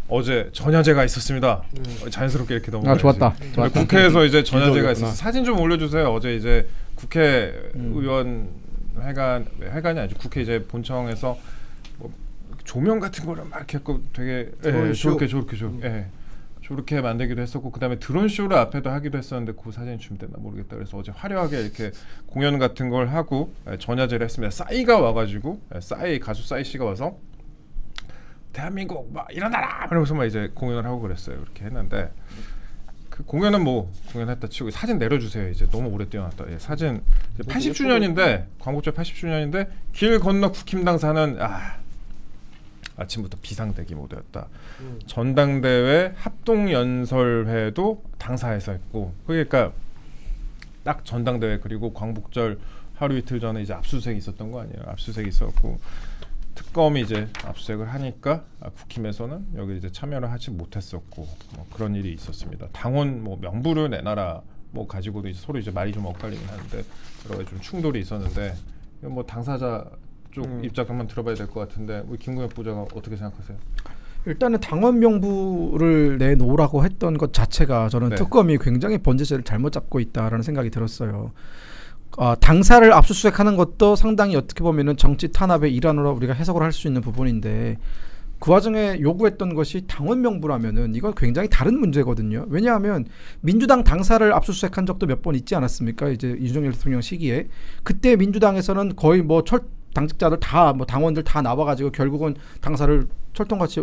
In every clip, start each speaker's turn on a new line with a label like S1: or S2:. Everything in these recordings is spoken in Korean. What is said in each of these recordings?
S1: 어제 전야제가 있었습니다. 자연스럽게 이렇게 넘어가야지.
S2: 좋았다.
S1: 국회에서 이제 전야제가 있어서 사진 좀 올려주세요. 어제 이제 국회의원 회관이 아니죠. 국회 이제 본청에서 뭐 조명 같은 거를 막 했고 되게 저렇게 만들기도 했었고 그다음에 드론 쇼를 앞에도 하기도 했었는데 그 사진이 준비됐나 모르겠다. 그래서 어제 화려하게 이렇게 공연 같은 걸 하고 전야제를 했습니다. 싸이가 와가지고 가수 싸이 씨가 와서 대한민국 막 일어나라 이러면서 막 이제 공연을 하고 그랬어요. 그렇게 했는데 그 공연은 뭐 공연했다 치고 사진 내려주세요. 이제 너무 오래 띄워놨다. 사진 80주년인데 광복절 80주년인데 길 건너 국힘당 사는 아침부터 비상대기 모드였다. 전당대회 합동연설회도 당사에서 했고 그러니까 딱 전당대회 그리고 광복절 하루 이틀 전에 이제 압수수색이 있었던 거 아니에요. 압수수색이 있었고 특검이 이제 압수수색을 하니까 국힘에서는 여기 이제 참여를 하지 못했었고 뭐 그런 일이 있었습니다. 당원 뭐 명부를 내놔라 뭐 가지고도 이제 서로 이제 말이 좀 엇갈리긴 하는데 여러 가지 좀 충돌이 있었는데 뭐 당사자 쪽 입장 한번 들어봐야 될 것 같은데 우리 김구현 부장은 어떻게 생각하세요?
S2: 일단은 당원 명부를 내놓으라고 했던 것 자체가 저는 특검이 굉장히 번제제를 잘못 잡고 있다라는 생각이 들었어요. 당사를 압수수색하는 것도 상당히 어떻게 보면은 정치 탄압의 일환으로 우리가 해석을 할 수 있는 부분인데 그 와중에 요구했던 것이 당원 명부라면은 이건 굉장히 다른 문제거든요. 왜냐하면 민주당 당사를 압수수색한 적도 몇 번 있지 않았습니까? 이제 윤석열 대통령 시기에 그때 민주당에서는 거의 뭐 당직자들 다 뭐 당원들 다 나와가지고 결국은 당사를 철통같이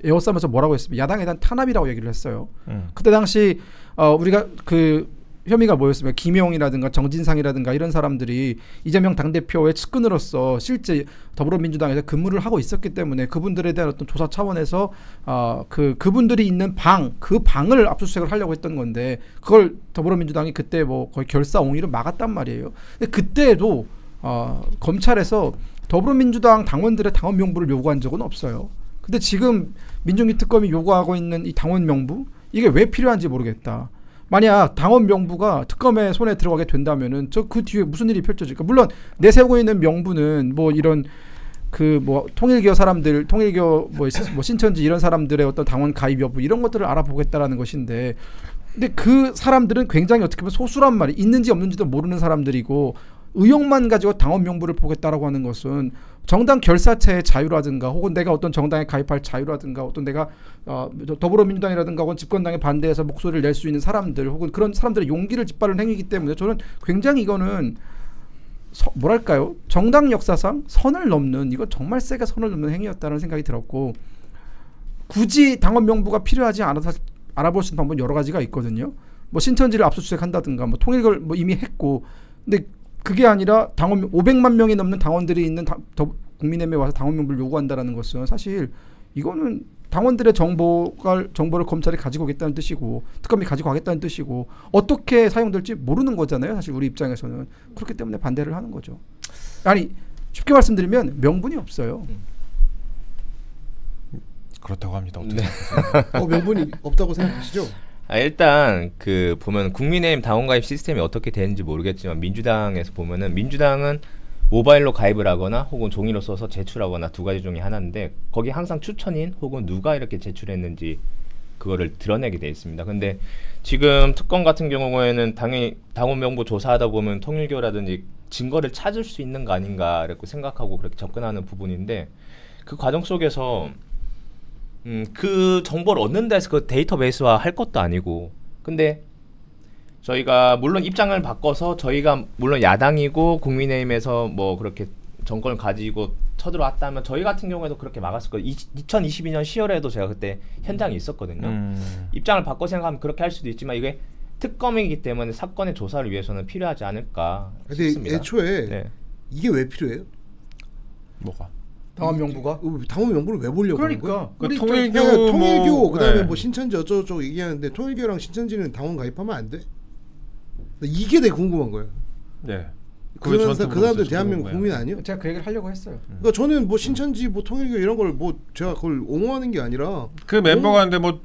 S2: 에워싸면서 뭐라고 했습니까? 야당에 대한 탄압이라고 얘기를 했어요. 그때 당시 우리가 그 혐의가 뭐였습니까? 김용이라든가 정진상이라든가 이런 사람들이 이재명 당대표의 측근으로서 실제 더불어민주당에서 근무를 하고 있었기 때문에 그분들에 대한 어떤 조사 차원에서 그분들이 있는 그 방을 압수수색을 하려고 했던 건데 그걸 더불어민주당이 그때 뭐 거의 결사옹위로 막았단 말이에요. 근데 그때도 검찰에서 더불어민주당 당원들의 당원 명부를 요구한 적은 없어요. 근데 지금 민중기 특검이 요구하고 있는 이 당원 명부 이게 왜 필요한지 모르겠다. 만약 당원 명부가 특검의 손에 들어가게 된다면은 그 뒤에 무슨 일이 펼쳐질까? 물론 내세우고 있는 명부는 뭐 이런 통일교 사람들, 통일교 뭐 신천지 이런 사람들의 어떤 당원 가입 여부 이런 것들을 알아보겠다라는 것인데, 근데 그 사람들은 굉장히 어떻게 보면 소수란 말이 있는지 없는지도 모르는 사람들이고 의혹만 가지고 당원 명부를 보겠다라고 하는 것은 정당 결사체의 자유라든가 혹은 내가 어떤 정당에 가입할 자유라든가 어떤 내가 더불어민주당이라든가 혹은 집권당에 반대해서 목소리를 낼 수 있는 사람들 혹은 그런 사람들의 용기를 짓밟는 행위이기 때문에 저는 굉장히 이거는 뭐랄까요? 정당 역사상 선을 넘는 이건 정말 세게 선을 넘는 행위였다는 생각이 들었고 굳이 당원 명부가 필요하지 않아서 알아볼 수 있는 방법은 여러 가지가 있거든요. 뭐 신천지를 압수수색한다든가 뭐 통일을 뭐 이미 했고 근데 그게 아니라 당원 500만 명이 넘는 당원들이 있는 국민의힘에 와서 당원 명부를 요구한다라는 것은 사실 이거는 당원들의 정보를 검찰이 가지고 오겠다는 뜻이고 특검이 가지고 가겠다는 뜻이고 어떻게 사용될지 모르는 거잖아요. 사실 우리 입장에서는 그렇기 때문에 반대를 하는 거죠. 아니 쉽게 말씀드리면 명분이 없어요.
S1: 그렇다고 합니다. 어떻게
S3: 생각하세요? 명분이 없다고 생각하시죠?
S4: 일단 보면 국민의힘 당원가입 시스템이 어떻게 되는지 모르겠지만 민주당에서 보면은 민주당은 모바일로 가입을 하거나 혹은 종이로 써서 제출하거나 두 가지 중에 하나인데 거기 항상 추천인 혹은 누가 이렇게 제출했는지 그거를 드러내게 돼 있습니다. 근데 지금 특검 같은 경우에는 당연히 당원 명부 조사하다 보면 통일교라든지 증거를 찾을 수 있는 거 아닌가 이렇게 생각하고 그렇게 접근하는 부분인데 그 과정 속에서 그 정보를 얻는 데서 그 데이터베이스화 할 것도 아니고 근데 저희가 물론 입장을 바꿔서 저희가 물론 야당이고 국민의힘에서 뭐 그렇게 정권을 가지고 쳐들어왔다면 저희 같은 경우에도 그렇게 막았을 거예요. 2022년 10월에도 제가 그때 현장에 있었거든요. 입장을 바꿔 생각하면 그렇게 할 수도 있지만 이게 특검이기 때문에 사건의 조사를 위해서는 필요하지 않을까 싶습니다.
S3: 근데 애초에 이게 왜 필요해요?
S1: 뭐가?
S2: 당원 명부가?
S3: 당원 명부를 왜 보려고
S2: 그러니까
S3: 하는 거야?
S1: 통일교
S3: 그다음에 뭐 신천지 어쩌고저쩌고 얘기하는데 통일교랑 신천지는 당원 가입하면 안 돼? 이게 되게 궁금한 거예요.
S1: 네.
S3: 그 사람들 대한민국 국민 아니에요?
S2: 제가 그 얘기를 하려고 했어요.
S3: 그러니까 저는 뭐 신천지 뭐 통일교 이런 걸 뭐 제가 그걸 옹호하는 게 아니라
S1: 그 멤버가 한데 뭐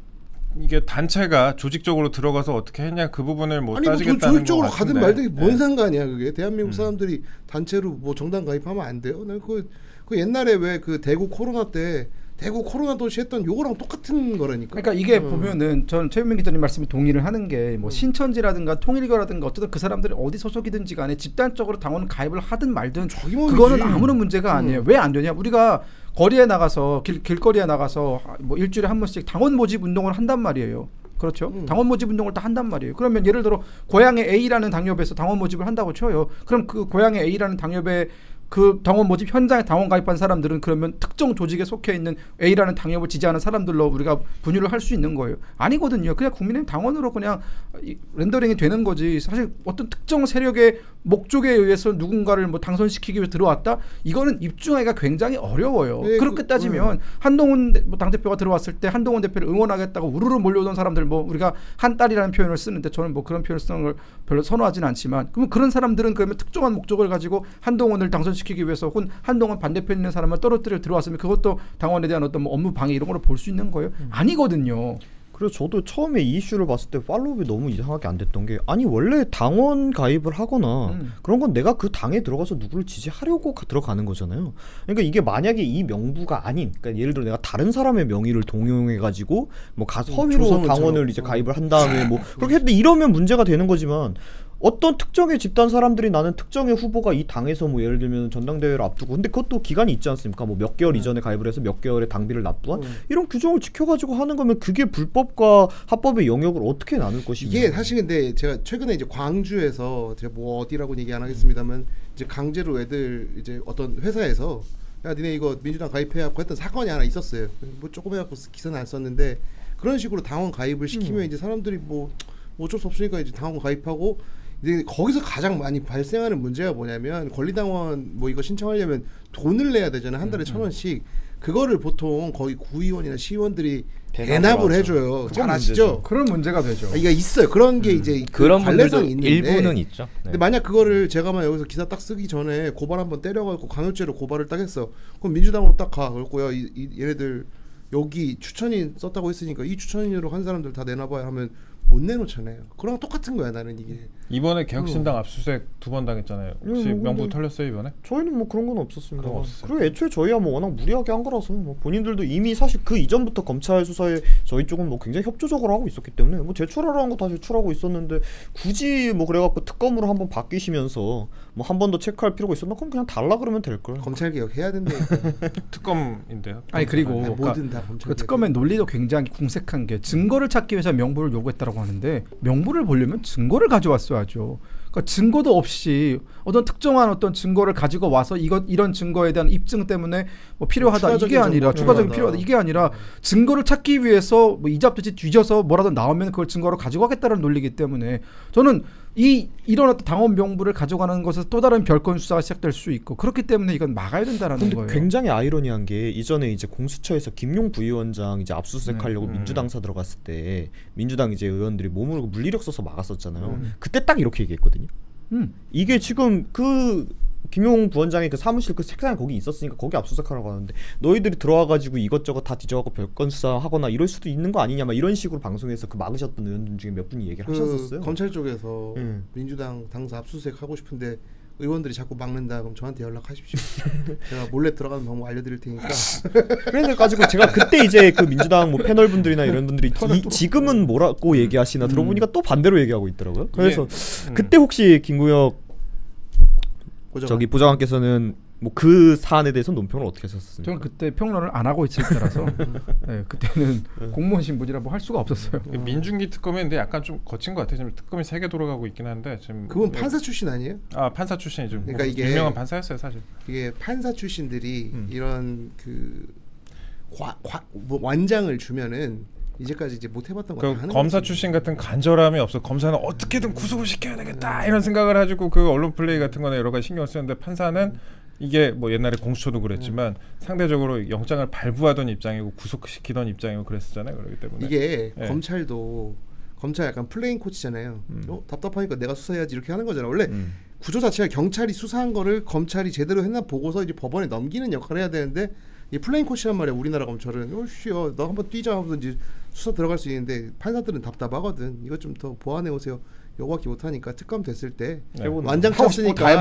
S1: 이게 단체가 조직적으로 들어가서 어떻게 했냐 그 부분을 뭐 따지겠다는 거
S3: 조직적으로 가든 말든 뭔 상관이야 그게. 대한민국 사람들이 단체로 뭐 정당 가입하면 안 돼요? 난 그 옛날에 왜 그 대구 코로나 때 대구 코로나 도시 했던 요거랑 똑같은 거라니까.
S2: 그러니까 이게 보면은 전 최윤민 기자님 말씀에 동의를 하는 게 뭐 신천지라든가 통일교라든가 어쨌든 그 사람들이 어디 소속이든지 간에 집단적으로 당원 가입을 하든 말든 그거는 아무런 문제가 아니에요. 왜 안 되냐? 우리가 거리에 나가서 길거리에 나가서 뭐 일주일에 한 번씩 당원 모집 운동을 한단 말이에요. 그렇죠. 당원 모집 운동을 다 한단 말이에요. 그러면 예를 들어 고향의 A라는 당협에서 당원 모집을 한다고 쳐요. 그럼 그 고향의 A라는 당협에 그 당원 모집 현장에 당원 가입한 사람들은 그러면 특정 조직에 속해 있는 A라는 당협을 지지하는 사람들로 우리가 분류를 할 수 있는 거예요. 아니거든요. 그냥 국민의힘 당원으로 그냥 렌더링이 되는 거지. 사실 어떤 특정 세력의 목적에 의해서 누군가를 뭐 당선시키기 위해 들어왔다? 이거는 입증하기가 굉장히 어려워요.
S3: 네,
S2: 그렇게 따지면 한동훈 당대표가 들어왔을 때 한동훈 대표를 응원하겠다고 우르르 몰려오던 사람들 뭐 우리가 한 딸이라는 표현을 쓰는데 저는 뭐 그런 표현을 쓰는 걸 별로 선호하지는 않지만 그러면 그런 사람들은 그러면 특정한 목적을 가지고 한동훈을 당선시키기 위해서 혹은 한동훈 반대편에 있는 사람을 떨어뜨려 들어왔으면 그것도 당원에 대한 어떤 뭐 업무 방해 이런 걸로 볼 수 있는 거예요? 아니거든요.
S5: 그래서 저도 처음에 이 이슈를 봤을 때 팔로우가 너무 이상하게 안 됐던 게 아니 원래 당원 가입을 하거나 그런 건 내가 그 당에 들어가서 누구를 지지하려고 들어가는 거잖아요. 그러니까 이게 만약에 이 명부가 아닌 그러니까 예를 들어 내가 다른 사람의 명의를 동용해 가지고 뭐 허위로 당원을 이제 가입을 한 다음에 뭐 그렇게 했는데 이러면 문제가 되는 거지만 어떤 특정의 집단 사람들이 나는 특정의 후보가 이 당에서 뭐 예를 들면 전당대회를 앞두고 근데 그것도 기간이 있지 않습니까? 뭐 몇 개월 이전에 가입을 해서 몇 개월의 당비를 납부한 이런 규정을 지켜가지고 하는 거면 그게 불법과 합법의 영역을 어떻게 나눌 것이냐.
S3: 이게 사실 근데 제가 최근에 이제 광주에서 제가 뭐 어디라고는 얘기 안 하겠습니다만 이제 강제로 애들 이제 어떤 회사에서 야 니네 이거 민주당 가입해갖고 했던 사건이 하나 있었어요. 뭐 조금 해갖고 기사는 안 썼는데 그런 식으로 당원 가입을 시키면 이제 사람들이 뭐 어쩔 수 없으니까 이제 당원 가입하고 근데 거기서 가장 많이 발생하는 문제가 뭐냐면 권리당원 뭐 이거 신청하려면 돈을 내야 되잖아요. 한 달에 1,000원씩. 그거를 보통 거기 구의원이나 시의원들이 대납을 해줘요. 잘 아시죠?
S2: 그런 문제가 되죠.
S3: 이게 있어요. 그런 게 이제
S4: 그런 분들도
S3: 있는데
S4: 일부는 있죠. 네.
S3: 근데 만약 그거를 제가만 여기서 기사 딱 쓰기 전에 고발 한번 때려가지고 강요죄로 고발을 딱 했어. 그럼 민주당으로 딱 가. 그랬고요. 얘네들 여기 추천인 썼다고 했으니까 이 추천인으로 한 사람들 다 내놔봐야 하면 못 내놓잖아요. 그랑 똑같은 거야 나는 이게.
S1: 이번에 개혁신당 압수수색 2번 당했잖아요. 혹시 명부 털렸어요 이번에?
S5: 저희는 뭐 그런 건 없었습니다.
S1: 그건 없었어요.
S5: 그리고 애초에 저희야 뭐 워낙 무리하게 한 거라서 뭐 본인들도 이미 사실 그 이전부터 검찰 수사에 저희 쪽은 뭐 굉장히 협조적으로 하고 있었기 때문에 뭐 제출하라는 거 다 제출하고 있었는데 굳이 뭐 그래갖고 특검으로 한번 바뀌시면서 뭐 한 번 더 체크할 필요가 있었나? 그럼 그냥 달라 그러면 될 걸.
S3: 검찰 개혁 해야 된다.
S1: 특검인데요.
S2: 아니 그리고
S3: 뭐든 다 검찰.
S2: 그 특검의 논리도 굉장히 궁색한 게 증거를 찾기 위해서 명부를 요구했다고 하는데 명부를 보려면 증거를 가져왔어야죠. 그러니까 증거도 없이 어떤 특정한 어떤 증거를 가지고 와서 이런 증거에 대한 입증 때문에 뭐 필요하다 이게 아니라 추가적인 필요하다 이게 아니라 증거를 찾기 위해서 뭐 이잡듯이 뒤져서 뭐라도 나오면 그걸 증거로 가지고 가겠다는 논리이기 때문에 저는 이런 어떤 당원 명부를 가져가는 것에서 또 다른 별건 수사가 시작될 수 있고 그렇기 때문에 이건 막아야 된다는
S5: 근데
S2: 거예요.
S5: 굉장히 아이러니한 게 이전에 이제 공수처에서 김용 부위원장 이제 압수수색하려고 민주당사 들어갔을 때 민주당 이제 의원들이 몸으로 물리력 써서 막았었잖아요. 그때 딱 이렇게 얘기했거든요. 이게 지금 그 김용 부원장의 그 사무실 그 책상에 거기 있었으니까 거기 압수수색하라고 하는데 너희들이 들어와가지고 이것저것 다 뒤져갖고 별건 수사하거나 이럴 수도 있는 거 아니냐 막 이런 식으로 방송에서 그 막으셨던 의원들 중에 몇 분이 얘기를 하셨었어요.
S3: 검찰 쪽에서 민주당 당사 압수수색 하고 싶은데 의원들이 자꾸 막는다 그럼 저한테 연락하십시오. 제가 몰래 들어가는 방법 알려드릴 테니까.
S5: 그래서 가지고 제가 그때 이제 그 민주당 뭐 패널 분들이나 이런 분들이 지금은 뭐라고 얘기하시나 들어보니까 또 반대로 얘기하고 있더라고요. 그래서 그때 혹시 김구혁 저기 보좌관께서는 뭐 그 사안에 대해서 논평을 어떻게 하셨습니까?
S2: 저는 그때 평론을 안 하고 있을 때라서 네, 그때는 공무원 신분이라 뭐 할 수가 없었어요.
S1: 민중기 특검인데 약간 좀 거친 것 같아요. 지금 특검이 3개 돌아가고 있긴 한데 지금
S3: 그건 판사 출신 아니에요?
S1: 아 판사 출신이죠.
S3: 그러니까
S1: 뭐
S3: 이게
S1: 유명한 판사였어요 사실.
S3: 이게 판사 출신들이 이런 그 뭐 완장을 주면은 이제까지 이제 못 해봤던 거 다 하는
S1: 검사
S3: 거지.
S1: 출신 같은 간절함이 없어. 검사는 어떻게든 구속을 시켜야 되겠다 이런 생각을 가지고 그 언론 플레이 같은 거나 여러 가지 신경 쓰는데 판사는 이게 뭐 옛날에 공수처도 그랬지만 상대적으로 영장을 발부하던 입장이고 구속시키던 입장이고 그랬었잖아요. 그렇기 때문에
S3: 이게 검찰도 검찰 약간 플레잉 코치잖아요. 답답하니까 내가 수사해야지 이렇게 하는 거잖아. 원래 구조 자체가 경찰이 수사한 거를 검찰이 제대로 했나 보고서 이제 법원에 넘기는 역할을 해야 되는데 이 플레인 코치란 말이야. 우리나라 검찰은 오씨요 너 한번 뛰자 하면서 이제 수사 들어갈 수 있는데 판사들은 답답하거든. 이것 좀 더 보완해 오세요. 요거밖에 못하니까 특검 됐을 때 완장 찼으니까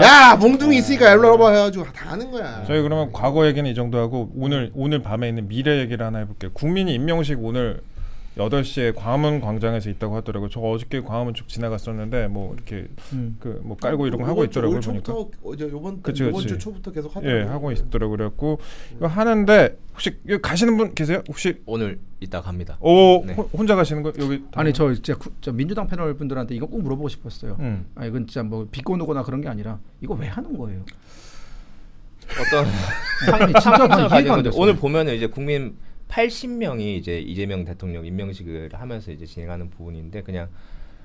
S3: 야 몽둥이 있으니까 일로 와봐 해가지고 다 하는 거야.
S1: 저희 그러면 과거 얘기는 이 정도 하고 오늘 밤에 있는 미래 얘기를 하나 해볼게요. 국민이 임명식 오늘 8시에 광화문 광장에서 있다고 하더라고요. 저 어저께 광화문 쭉 지나갔었는데 뭐 이렇게 그 뭐 깔고 이런 거 하고 있더라고요. 보니까. 이번 주 초부터 계속 하더라고요. 예, 하고 있더라고요. 그래갖고 이거 하는데 혹시 여기 가시는 분 계세요? 혹시
S4: 오늘 이따 갑니다.
S1: 오
S4: 네.
S1: 혼자 가시는 거 여기?
S2: 아니 저 진짜 저 민주당 패널 분들한테 이거 꼭 물어보고 싶었어요. 아 이건 진짜 뭐 비꼬누거나 그런 게 아니라 이거 왜 하는 거예요?
S4: 어떤
S2: 아니, 진짜 난 이해가 안 됐어요.
S4: 오늘 보면은 이제 국민 80명이 이제 이재명 대통령 임명식을 하면서 이제 진행하는 부분인데 그냥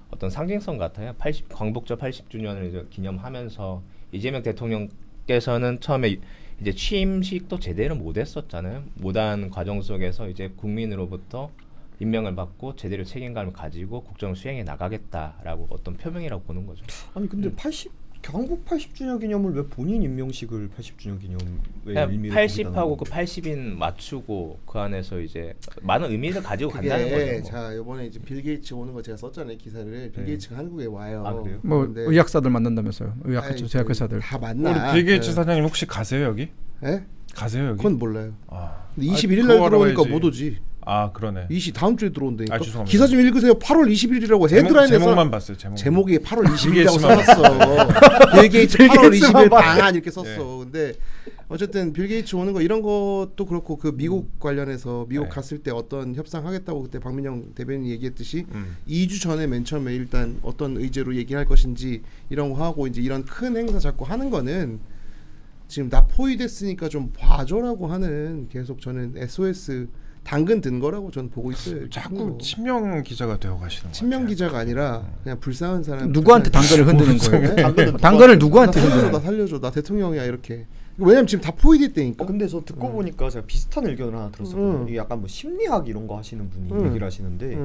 S4: 어떤 상징성 같아요. 광복절 80주년을 이제 기념하면서 이재명 대통령께서는 처음에 이제 취임식도 제대로 못했었잖아요. 못한 과정 속에서 이제 국민으로부터 임명을 받고 제대로 책임감을 가지고 국정을 수행해 나가겠다라고 어떤 표명이라고 보는 거죠.
S5: 아니 근데 광복 80주년 기념을 왜 본인 임명식을 80주년 기념에 의미를
S4: 80하고 그 80인 맞추고 그 안에서 이제 많은 의미를 가지고 간다는 거죠. 뭐.
S3: 자 이번에 이제 빌 게이츠 오는 거 제가 썼잖아요 기사를. 빌 게이츠가 한국에 와요.
S4: 아, 그래요?
S2: 뭐 의학사들 만난다면서요? 제약회사들
S3: 다 만나.
S1: 빌 게이츠 사장님 혹시 가세요 여기?
S3: 예?
S1: 가세요 여기?
S3: 그건 몰라요.
S1: 아.
S3: 근데 21일 날
S1: 그거
S3: 들어오니까
S1: 알아야지.
S3: 못 오지.
S1: 아 그러네.
S3: 다음 주에 들어온다니까.
S1: 죄송합니다.
S3: 기사 좀 읽으세요. 8월 20일이라고 헤드라인에서
S1: 제목만 봤어요.
S3: 제목이 8월 20일이라고 써놨어. 빌 게이츠 8월 20일 방한 이렇게 썼어. 근데 어쨌든 빌 게이츠 오는 거 이런 것도 그렇고 그 미국 관련해서 미국 갔을 때 어떤 협상하겠다고 그때 박민영 대변인이 얘기했듯이 2주 전에 맨 처음에 일단 어떤 의제로 얘기할 것인지 이런 거 하고 이제 이런 큰 행사 자꾸 하는 거는 지금 나 포위됐으니까 좀 봐줘라고 하는 계속 저는 SOS 당근 든 거라고 저는 보고 있어요.
S1: 자꾸 친명 기자가 되어 가시는 거예요.
S3: 친명 기자가 아니라 그냥 불쌍한 사람.
S2: 누구한테 당근을 흔드는 거예요? 당근을 누구한테 흔드는
S3: 나 살려줘. 나 대통령이야 이렇게. 왜냐면 지금 다 포위됐다니까.
S5: 근데 저 듣고 보니까 제가 비슷한 의견을 하나 들었었거든요. 이게 약간 뭐 심리학 이런 거 하시는 분이 얘기를 하시는데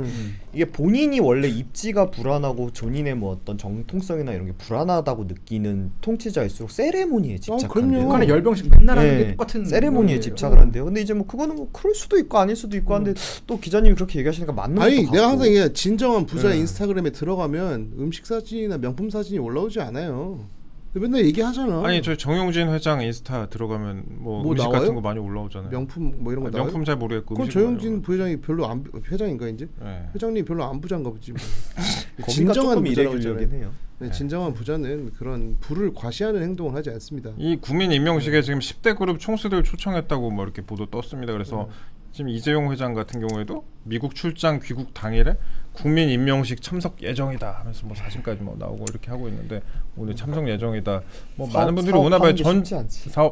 S5: 이게 본인이 원래 입지가 불안하고 본인의 뭐 어떤 정통성이나 이런 게 불안하다고 느끼는 통치자일수록 세레모니에 집착한대요.
S2: 북한의 열병식 맨날 하는 게 똑같은
S5: 세레모니에 집착을 한대요. 근데 이제 뭐 그거는 뭐 그럴 수도 있고 아닐 수도 있고 한데 또 기자님이 그렇게 얘기하시니까 맞는 것도
S3: 아니
S5: 같고.
S3: 내가 항상 얘기해 진정한 부자의 인스타그램에 들어가면 음식 사진이나 명품 사진이 올라오지 않아요. 맨날 얘기하잖아.
S1: 아니 저희 정용진 회장 인스타 들어가면 뭐 음식
S3: 나와요?
S1: 같은 거 많이 올라오잖아요.
S3: 명품 뭐 이런 거 나와요?
S1: 명품 잘 모르겠고.
S3: 그건 정용진 부회장이 별로 안 회장인가 이제?
S1: 네.
S3: 회장님 별로 안 부자인가 보지. 뭐.
S5: 거기가 조금
S3: 부자라고
S5: 이례적이긴
S3: 했잖아요.
S5: 해요.
S3: 네, 진정한 부자는 그런 부를 과시하는 행동을 하지 않습니다.
S1: 이 국민 임명식에 지금 10대 그룹 총수들 초청했다고 뭐 이렇게 보도 떴습니다. 그래서 지금 이재용 회장 같은 경우에도 미국 출장 귀국 당일에 국민 임명식 참석 예정이다 하면서 뭐 사진까지 뭐 나오고 이렇게 하고 있는데 오늘 참석 예정이다. 뭐 많은 분들이 오나 봐요.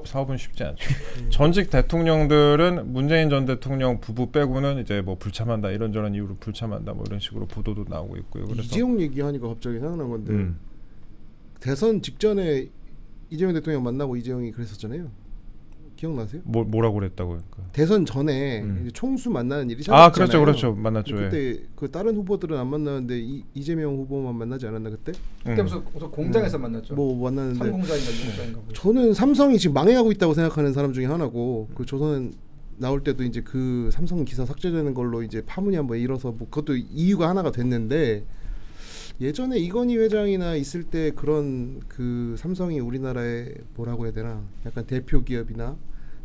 S1: 사업은 쉽지 않죠. 전직 대통령들은 문재인 전 대통령 부부 빼고는 이제 뭐 불참한다 이런저런 이유로 불참한다 뭐 이런 식으로 보도도 나오고 있고요. 그래서
S3: 이재용 얘기하니까 갑자기 생각난 건데 대선 직전에 이재용 대통령 만나고 이재용이 그랬었잖아요. 기억나세요?
S1: 뭐라고 그랬다고요?
S3: 대선 전에 이제 총수 만나는 일이 생겼잖아요.
S1: 아 그렇죠 만났죠.
S3: 그때 그 다른 후보들은 안 만나는데 이재명 후보만 만나지 않았나 그때?
S2: 그때 무슨 공장에서 만났죠.
S3: 뭐 만나는데
S2: 삼공장인가 이공장인가.
S3: 저는 삼성이 지금 망해가고 있다고 생각하는 사람 중에 하나고 그 조선 나올 때도 이제 그 삼성 기사 삭제되는 걸로 이제 파문이 한번 일어서 뭐 그것도 이유가 하나가 됐는데 예전에 이건희 회장이나 있을 때 그런 그 삼성이 우리나라의 뭐라고 해야 되나 약간 대표 기업이나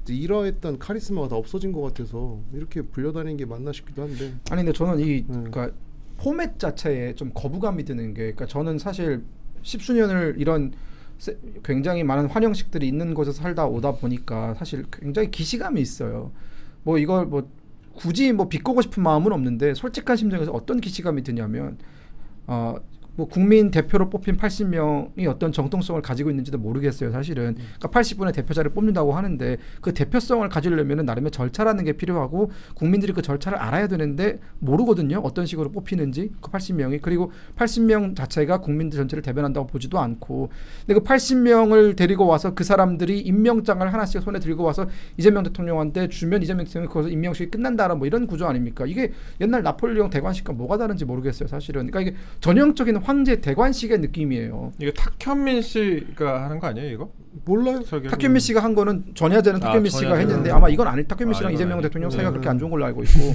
S3: 이제 이러했던 카리스마가 다 없어진 것 같아서 이렇게 불려다니는 게 맞나 싶기도 한데.
S2: 아니 근데 저는 그러니까 포맷 자체에 좀 거부감이 드는 게 그러니까 저는 사실 10수년을 이런 굉장히 많은 환영식들이 있는 곳에서 살다 오다 보니까 사실 굉장히 기시감이 있어요. 뭐 이걸 뭐 굳이 뭐 비꼬고 싶은 마음은 없는데 솔직한 심정에서 어떤 기시감이 드냐면 뭐 국민 대표로 뽑힌 80명이 어떤 정통성을 가지고 있는지도 모르겠어요. 사실은 그러니까 80분의 대표자를 뽑는다고 하는데 그 대표성을 가지려면은 나름의 절차라는 게 필요하고 국민들이 그 절차를 알아야 되는데 모르거든요. 어떤 식으로 뽑히는지 그 80명이 그리고 80명 자체가 국민들 전체를 대변한다고 보지도 않고 근데 그 80명을 데리고 와서 그 사람들이 임명장을 하나씩 손에 들고 와서 이재명 대통령한테 주면 이재명 대통령이 거기서 임명식이 끝난다라 뭐 이런 구조 아닙니까? 이게 옛날 나폴레옹 대관식과 뭐가 다른지 모르겠어요. 사실은 그러니까 이게 전형적인 황제 대관식의 느낌이에요.
S1: 이거 탁현민 씨가 하는 거 아니에요, 이거?
S3: 몰라요.
S2: 탁현민 씨가 한 거는 전야제는 탁현민 씨가
S1: 전야제는.
S2: 했는데 아마 이건 아닐. 탁현민 씨랑
S1: 이건
S2: 이재명
S1: 아니죠.
S2: 대통령 사이가 그렇게 안 좋은 걸로 알고 있고.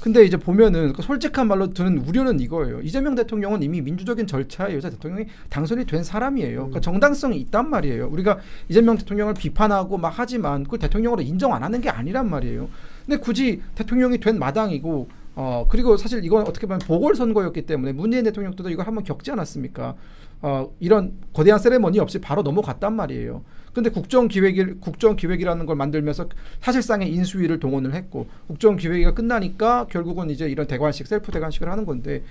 S2: 근데 이제 보면은 솔직한 말로 드는 우려는 이거예요. 이재명 대통령은 이미 민주적인 절차에 의해서 대통령이 당선이 된 사람이에요. 그러니까 정당성이 있단 말이에요. 우리가 이재명 대통령을 비판하고 막 하지만 그걸 대통령으로 인정 안 하는 게 아니란 말이에요. 근데 굳이 대통령이 된 마당이고 그리고 사실 이건 어떻게 보면 보궐선거였기 때문에 문재인 대통령도 이걸 한번 겪지 않았습니까? 이런 거대한 세레머니 없이 바로 넘어갔단 말이에요. 근데 국정기획이라는 걸 만들면서 사실상의 인수위를 동원을 했고 국정기획위가 끝나니까 결국은 이제 이런 대관식 셀프 대관식을 하는 건데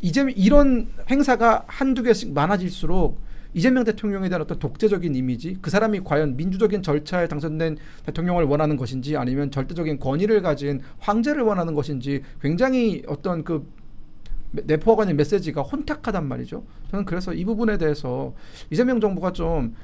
S2: 이제 이런 행사가 한두 개씩 많아질수록 이재명 대통령에 대한 어떤 독재적인 이미지, 그 사람이 과연 민주적인 절차에 당선된 대통령을 원하는 것인지 아니면 절대적인 권위를 가진 황제를 원하는 것인지 굉장히 어떤 그 내포가 있는 메시지가 혼탁하단 말이죠. 저는 그래서 이 부분에 대해서 이재명 정부가 좀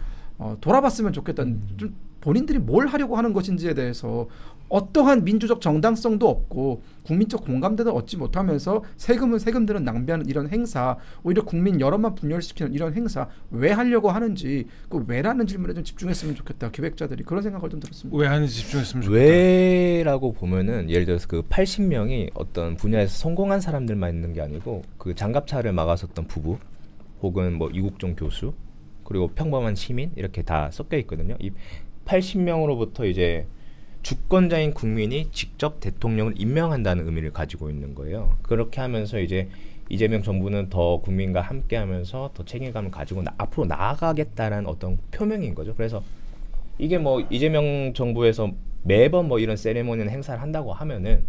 S2: 돌아봤으면 좋겠다. 좀 본인들이 뭘 하려고 하는 것인지에 대해서 어떠한 민주적 정당성도 없고 국민적 공감대도 얻지 못하면서 세금은 세금들은 낭비하는 이런 행사, 오히려 국민 여론만 분열시키는 이런 행사 왜 하려고 하는지 그 왜라는 질문에 좀 집중했으면 좋겠다. 기획자들이 그런 생각을 좀 들었습니다.
S1: 왜 하는지 집중했으면 좋겠다.
S4: 왜라고 보면은 예를 들어서 그 80명이 어떤 분야에서 성공한 사람들만 있는 게 아니고 그 장갑차를 막았었던 부부 혹은 뭐 이국종 교수 그리고 평범한 시민 이렇게 다 섞여 있거든요. 이 80명으로부터 이제 주권자인 국민이 직접 대통령을 임명한다는 의미를 가지고 있는 거예요. 그렇게 하면서 이제 이재명 정부는 더 국민과 함께하면서 더 책임감을 가지고 앞으로 나아가겠다라는 어떤 표명인 거죠. 그래서 이게 뭐 이재명 정부에서 매번 뭐 이런 세레모니나 행사를 한다고 하면은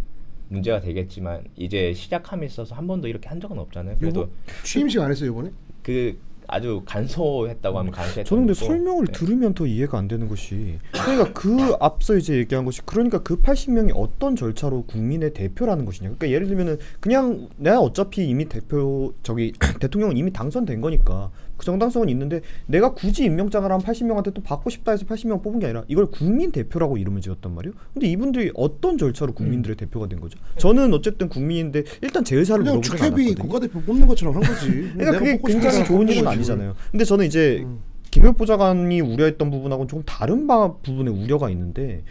S4: 문제가 되겠지만 이제 시작함에 있어서 한 번도 이렇게 한 적은 없잖아요. 그래도
S3: 취임식 안 했어요 이번에?
S4: 그 아주 간소했다고 하면 간소했던
S5: 저는 근데
S4: 거고.
S5: 설명을
S4: 네.
S5: 들으면 더 이해가 안 되는 것이 그러니까 그 앞서 이제 얘기한 것이 그러니까 그 80명이 어떤 절차로 국민의 대표라는 것이냐. 그러니까 예를 들면은 그냥 내가 어차피 이미 대통령은 이미 당선된 거니까 그 정당성은 있는데 내가 굳이 임명장을 한 80명한테 또 받고 싶다 해서 80명 뽑은 게 아니라 이걸 국민 대표라고 이름을 지었단 말이에요. 근데 이분들이 어떤 절차로 국민들의 대표가 된 거죠? 저는 어쨌든 국민인데 일단 제 의사를
S3: 그냥
S5: 물어보지
S3: 주캐비
S5: 않았거든요.
S3: 국가대표 뽑는 것처럼 한 거지.
S5: 그러니까 그게
S3: 뽑고
S5: 굉장히
S3: 싶어서
S5: 좋은
S3: 뽑는
S5: 일은
S3: 거지.
S5: 아니잖아요. 근데 저는 이제 김효 보좌관이 우려했던 부분하고는 조금 다른 부분에 우려가 있는데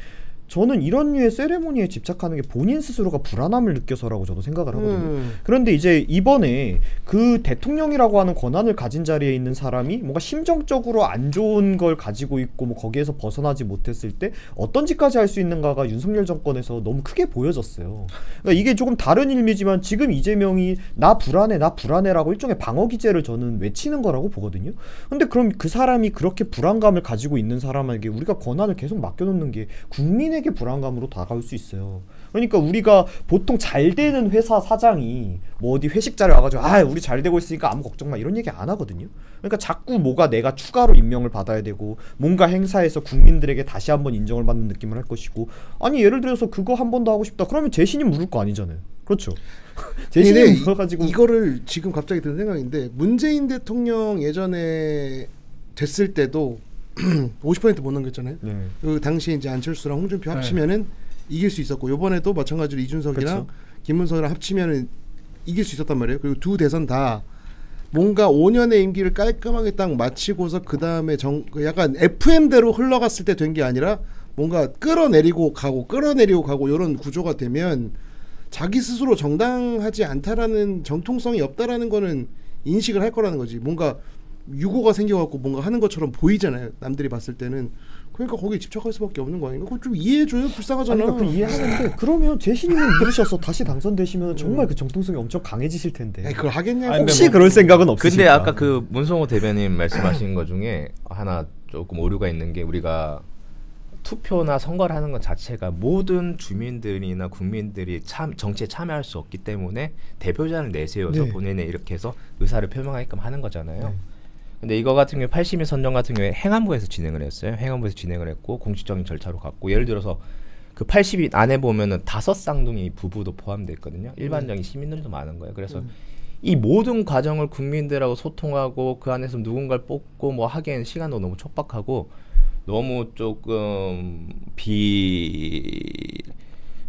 S5: 저는 이런 류의 세레모니에 집착하는 게 본인 스스로가 불안함을 느껴서라고 저도 생각을 하거든요. 그런데 이제 이번에 그 대통령이라고 하는 권한을 가진 자리에 있는 사람이 뭔가 심정적으로 안 좋은 걸 가지고 있고 뭐 거기에서 벗어나지 못했을 때 어떤 짓까지 할 수 있는가가 윤석열 정권에서 너무 크게 보여졌어요. 그러니까 이게 조금 다른 의미지만 지금 이재명이 나 불안해라고 일종의 방어 기제를 저는 외치는 거라고 보거든요. 근데 그럼 그 사람이 그렇게 불안감을 가지고 있는 사람에게 우리가 권한을 계속 맡겨놓는 게 국민에게 불안감으로 다가올 수 있어요. 그러니까 우리가 보통 잘 되는 회사 사장이 뭐 어디 회식 자리에 와가지고 우리 잘 되고 있으니까 아무 걱정 마 이런 얘기 안 하거든요. 그러니까 자꾸 뭐가 내가 추가로 임명을 받아야 되고 뭔가 행사에서 국민들에게 다시 한번 인정을 받는 느낌을 할 것이고 아니 예를 들어서 그거 한 번 더 하고 싶다 그러면 제 신임 물을 거 아니잖아요. 그렇죠. 제 신임 물어가지고
S3: 이거를 지금 갑자기 든 생각인데 문재인 대통령 예전에 됐을 때도 50% 못 넘겼잖아요.
S5: 네.
S3: 그 당시에 이제 안철수랑 홍준표 합치면은 이길 수 있었고 이번에도 마찬가지로 이준석이랑
S5: 그쵸.
S3: 김문석이랑 합치면은 이길 수 있었단 말이에요. 그리고 두 대선 다 뭔가 5년의 임기를 깔끔하게 딱 마치고서 그 다음에 약간 FM대로 흘러갔을 때 된 게 아니라 뭔가 끌어내리고 가고 이런 구조가 되면 자기 스스로 정당하지 않다라는 정통성이 없다라는 거는 인식을 할 거라는 거지. 뭔가 유고가 생겨갖고 뭔가 하는 것처럼 보이잖아요. 남들이 봤을 때는. 그러니까 거기에 집착할 수밖에 없는 거 아닌가? 그거 좀 이해해줘요. 불쌍하잖아.
S5: 그러니까 그 이해하는데 그러면 제 신임을 물으셔서 다시 당선되시면 정말 그 정통성이 엄청 강해지실 텐데
S3: 그걸 하겠냐고.
S5: 혹시 그럴 생각은 없으실까?
S4: 근데 아까 그 문성호 대변인 말씀하신 것 중에 하나 조금 오류가 있는 게 우리가 투표나 선거를 하는 것 자체가 모든 주민들이나 국민들이 정치에 참여할 수 없기 때문에 대표자를 내세워서
S5: 네.
S4: 본인의 이렇게 해서 의사를 표명하게끔 하는 거잖아요.
S5: 네.
S4: 근데 이거 같은 경우에 80인 선정 같은 경우에 행안부에서 진행을 했어요. 행안부에서 진행을 했고 공식적인 절차로 갔고 예를 들어서 그 80인 안에 보면은 5쌍둥이 부부도 포함되어 있거든요. 일반적인 시민들도 많은 거예요. 그래서 이 모든 과정을 국민들하고 소통하고 그 안에서 누군가를 뽑고 뭐 하기에는 시간도 너무 촉박하고 너무 조금
S5: 그럼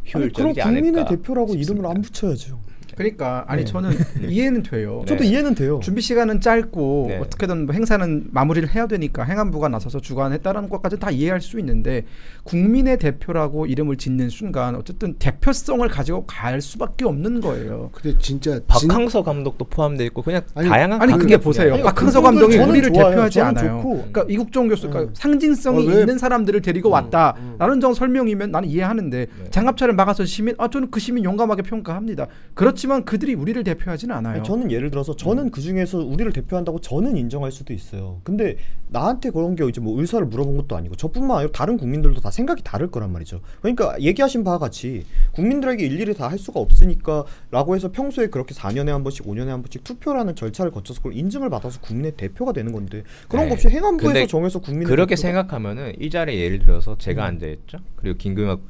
S4: 비효율적이지
S5: 국민의
S4: 않을까
S5: 대표라고
S4: 싶습니다.
S5: 이름을 안 붙여야죠.
S2: 그러니까 아니
S5: 네.
S2: 저는 이해는 돼요.
S4: 네.
S5: 저도 이해는 돼요.
S2: 준비 시간은 짧고
S4: 네.
S2: 어떻게든 뭐 행사는 마무리를 해야 되니까 행안부가 나서서 주관했다는 것까지 다 이해할 수 있는데 국민의 대표라고 이름을 짓는 순간 어쨌든 대표성을 가지고 갈 수밖에 없는 거예요.
S3: 근데 진짜
S4: 박항서 감독도 포함되어 있고 그냥
S3: 아니,
S4: 다양한
S2: 아니 그게
S4: 감독이
S2: 보세요.
S5: 아니,
S2: 박항서
S5: 그분들
S2: 감독이
S5: 저는
S2: 우리를
S5: 좋아요.
S2: 대표하지
S5: 저는
S2: 않아요.
S5: 좋고.
S2: 그러니까 이국종 교수, 그러니까 상징성이
S3: 왜?
S2: 있는 사람들을 데리고 왔다라는 정도 설명이면 나는 이해하는데 장갑차를 막아서 시민, 저는 그 시민 용감하게 평가합니다. 그렇지만 그들이 우리를 대표하지는 않아요.
S5: 아니, 저는 예를 들어서 저는 그 중에서 우리를 대표한다고 저는 인정할 수도 있어요. 근데 나한테 그런 게 이제 뭐 의사를 물어본 것도 아니고 저뿐만 아니라 다른 국민들도 다 생각이 다를 거란 말이죠. 그러니까 얘기하신 바와 같이 국민들에게 일일이 다 할 수가 없으니까라고 해서 평소에 그렇게 4년에 한 번씩 5년에 한 번씩 투표라는 절차를 거쳐서 그걸 인증을 받아서 국민의 대표가 되는 건데 그런
S4: 네.
S5: 거 없이 행안부에서
S4: 근데
S5: 정해서 국민의
S4: 그렇게
S5: 대표가-
S4: 생각하면은 이 자리에 예를 들어서 제가 앉아있죠. 그리고 김경엽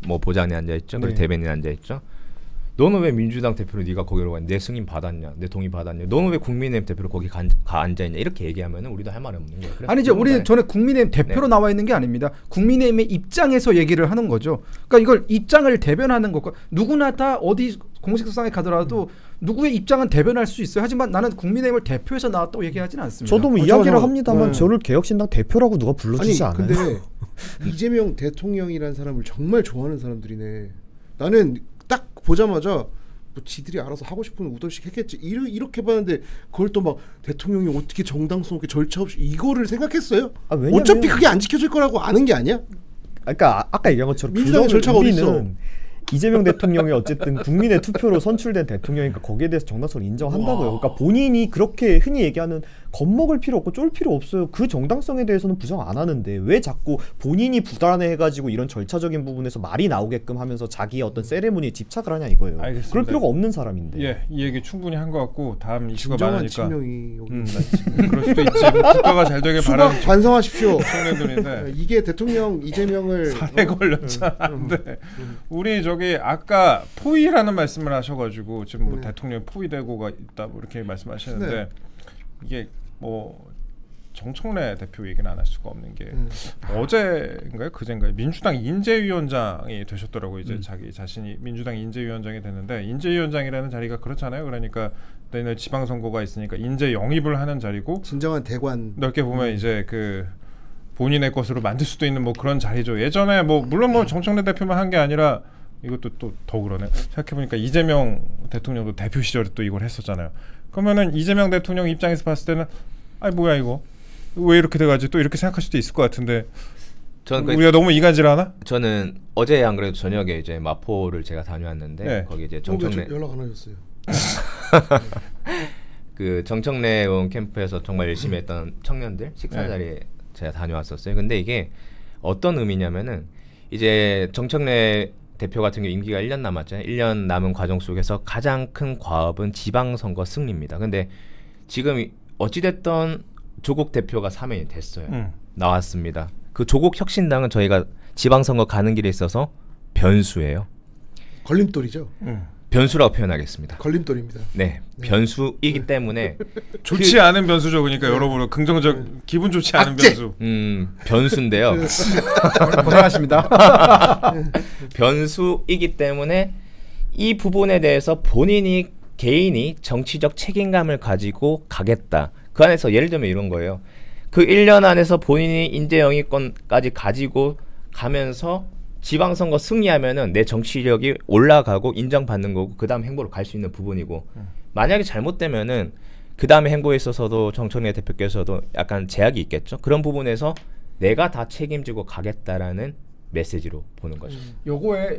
S4: 뭐 보좌관이 앉아있죠. 그리고
S5: 네.
S4: 대변인이 앉아있죠. 너는 왜 민주당 대표로 네가 거기로 가? 내 승인 받았냐? 내 동의 받았냐? 너는 왜 국민의힘 대표로 거기 가 앉아있냐? 이렇게 얘기하면은 우리도 할 말이 없는 거예요. 그래서
S2: 아니죠. 우리
S4: 그런
S2: 저는 국민의힘 대표로
S4: 네.
S2: 나와 있는 게 아닙니다. 국민의힘의 입장에서 얘기를 하는 거죠. 그러니까 이걸 입장을 대변하는 것과 누구나 다 어디 공식석상에 가더라도 누구의 입장은 대변할 수 있어요. 하지만 나는 국민의힘을 대표해서 나왔다고 얘기하지는 않습니다.
S5: 저도 뭐
S3: 어,
S5: 이야기를
S3: 잠깐만.
S5: 합니다만
S3: 네.
S5: 저를 개혁신당 대표라고 누가
S3: 아니
S5: 불러주지 않아요.
S3: 근데 이재명 대통령이라는 사람을 정말 좋아하는 사람들이네. 나는 딱 보자마자 뭐 지들이 알아서 하고 싶은 우덜씩 했겠지 이렇게 봤는데 그걸 또 막 대통령이 어떻게 정당성 없게 절차 없이 이거를 생각했어요?
S5: 아, 왜냐면-
S3: 어차피 그게 안 지켜질 거라고 아는 게 아니야?
S5: 그러니까 아까 얘기한 것처럼
S3: 민주당의 절차가 어디 있어?
S5: 우리는 이재명 대통령이 어쨌든 국민의 투표로 선출된 대통령이니까 거기에 대해서 정당성을 인정한다고요. 그러니까 본인이 그렇게 흔히 얘기하는 겁먹을 필요 없고 쫄 필요 없어요. 그 정당성에 대해서는 부정 안 하는데 왜 자꾸 본인이 불안해가지고 이런 절차적인 부분에서 말이 나오게끔 하면서 자기의 어떤 세레모니에 집착을 하냐 이거예요.
S1: 알겠습니다.
S5: 그럴 필요가 없는 사람인데.
S1: 예, 이 얘기 충분히 한 것 같고 다음 이슈가
S3: 진정한
S1: 많으니까.
S3: 친명이 여기
S1: 그럴 수도 있지. 뭐 국가가 잘 되길 바라는
S3: 수박 반성하십시오.
S1: 청년들인데
S3: 이게 대통령 이재명을
S1: 살에 걸렸잖아. 근데 우리 저기 아까 포위라는 말씀을 하셔가지고 지금 뭐
S3: 네.
S1: 대통령 포위되고가 있다 뭐 이렇게 말씀하시는데
S3: 네.
S1: 이게 뭐 정청래 대표 얘기는 안 할 수가 없는 게 어제인가요 그제인가요 민주당 인재위원장이 되셨더라고요. 이제 자기 자신이 민주당 인재위원장이 됐는데 인재위원장이라는 자리가 그렇잖아요. 그러니까 내년 지방선거가 있으니까 인재 영입을 하는 자리고
S3: 진정한 대관
S1: 넓게 보면 이제 그 본인의 것으로 만들 수도 있는 뭐 그런 자리죠. 예전에 뭐 물론 뭐 정청래 대표만 한 게 아니라 이것도 또 더 그러네. 생각해보니까 이재명 대통령도 대표 시절에 또 이걸 했었잖아요. 그러면은 이재명 대통령 입장에서 봤을 때는 아니 뭐야 이거 왜 이렇게 돼가지고 또 이렇게 생각할 수도 있을 것 같은데
S4: 저는 그
S1: 우리가 너무 이간질하나?
S4: 저는 어제 안 그래도 저녁에 이제 마포를 제가 다녀왔는데
S1: 네.
S4: 거기 이제
S3: 왜
S4: 정청래
S3: 연락 안 하셨어요?
S4: 그 정청래 의원 캠프에서 정말 열심히 했던 청년들 식사
S1: 네.
S4: 자리에 제가 다녀왔었어요. 근데 이게 어떤 의미냐면은 이제 정청래 대표 같은 경우 임기가 1년 남았잖아요. 1년 남은 과정 속에서 가장 큰 과업은 지방선거 승리입니다. 근데 지금 어찌됐던 조국 대표가 사면이 됐어요. 나왔습니다. 그 조국 혁신당은 저희가 지방선거 가는 길에 있어서 변수예요.
S3: 걸림돌이죠.
S4: 변수라고 표현하겠습니다.
S3: 걸림돌입니다.
S4: 네, 변수이기 때문에
S1: 좋지 않은 변수죠. 그러니까 여러분 긍정적 기분 좋지 않은
S3: 악재.
S1: 변수.
S4: 변수인데요.
S2: 고생하십니다.
S4: 변수이기 때문에 이 부분에 대해서 본인이 개인이 정치적 책임감을 가지고 가겠다. 그 안에서 예를 들면 이런 거예요. 그 1년 안에서 본인이 인재 영입권까지 가지고 가면서 지방선거 승리하면은 내 정치력이 올라가고 인정받는 거고 그 다음 행보로 갈 수 있는 부분이고 만약에 잘못되면은 그 다음에 행보에 있어서도 정청래 대표께서도 약간 제약이 있겠죠. 그런 부분에서 내가 다 책임지고 가겠다라는 메시지로 보는 거죠.
S2: 요거에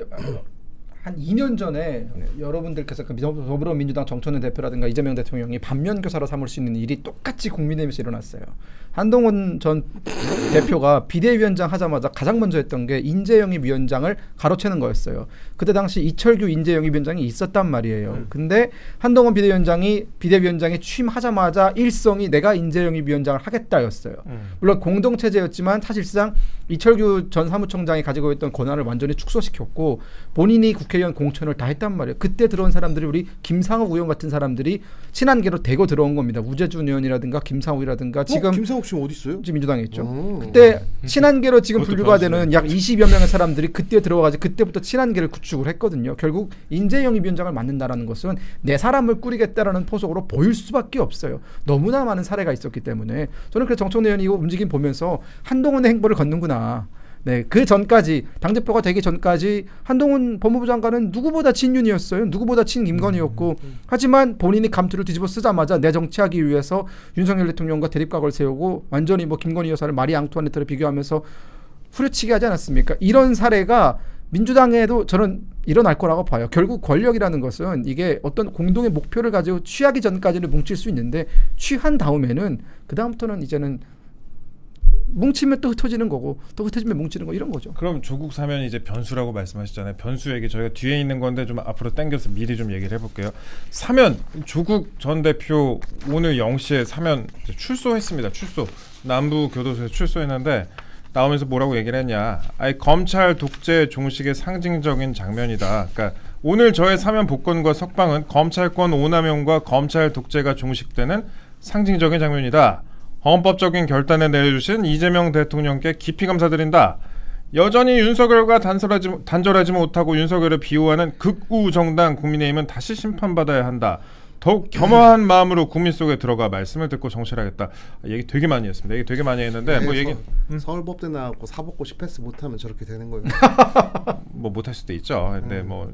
S2: 한 2년 전에 여러분들께서 그 더불어민주당 정청래 대표라든가 이재명 대통령이 반면교사로 삼을 수 있는 일이 똑같이 국민의힘에서 일어났어요. 한동훈 전 대표가 비대위원장 하자마자 가장 먼저 했던 게 인재영입위원장을 가로채는 거였어요. 그때 당시 이철규 인재영입위원장이 있었단 말이에요. 근데 한동훈 비대위원장이 취임하자마자 일성이 내가 인재영입위원장을 하겠다였어요. 물론 공동체제였지만 사실상 이철규 전 사무총장이 가지고 있던 권한을 완전히 축소시켰고 본인이 국회의원 공천을 다 했단 말이에요. 그때 들어온 사람들이 우리 김상욱 의원 같은 사람들이 친한계로 대거 들어온 겁니다. 우재준 의원이라든가 김상욱이라든가 지금
S3: 김상욱 지금 어디 있어요?
S2: 지금 민주당에 있죠. 그때 친한계로 지금
S1: 그것도
S2: 분류가
S1: 변수네.
S2: 되는 약 20여 명의 사람들이 그때 들어와가지고 그때부터 친한계를 구축을 했거든요. 결국 인재영입 위원장을 맡는다라는 것은 내 사람을 꾸리겠다라는 포석으로 보일 수밖에 없어요. 너무나 많은 사례가 있었기 때문에 저는 그래서 정청래 의원이 이거 움직임 보면서 한동훈의 행보를 걷는구나. 네, 그 전까지 당대표가 되기 전까지 한동훈 법무부 장관은 누구보다 친윤이었어요. 누구보다 친김건희였고 하지만 본인이 감투를 뒤집어 쓰자마자 내 정치하기 위해서 윤석열 대통령과 대립각을 세우고 완전히 뭐 김건희 여사를 마리 앙투아네트를 비교하면서 후려치기 하지 않았습니까? 이런 사례가 민주당에도 저는 일어날 거라고 봐요. 결국 권력이라는 것은 이게 어떤 공동의 목표를 가지고 취하기 전까지는 뭉칠 수 있는데 취한 다음에는 그 다음부터는 이제는 뭉치면 또 흩어지는 거고 또 흩어지면 뭉치는 거 이런 거죠.
S1: 그럼 조국 사면이 이제 변수라고 말씀하셨잖아요. 변수 얘기 저희가 뒤에 있는 건데 좀 앞으로 당겨서 미리 좀 얘기를 해볼게요. 사면 조국 전 대표 오늘 0시에 사면 출소했습니다. 출소 남부 교도소에서 출소했는데 나오면서 뭐라고 얘기를 했냐? 아니 검찰 독재 종식의 상징적인 장면이다. 그러니까 오늘 저의 사면 복권과 석방은 검찰권 오남용과 검찰 독재가 종식되는 상징적인 장면이다. 헌법적인 결단을 내려주신 이재명 대통령께 깊이 감사드린다. 여전히 윤석열과 단절하지 못하고 윤석열을 비호하는 극우 정당 국민의힘은 다시 심판받아야 한다. 더욱 겸허한 마음으로 국민 속에 들어가 말씀을 듣고 정치를 하겠다. 얘기 되게 많이 했습니다. 얘기 되게 많이 했는데 뭐 얘기
S3: 서울법대 나왔고 사법고시 패스 못하면 저렇게 되는 거예요.
S1: 뭐 못할 수도 있죠. 근데 뭐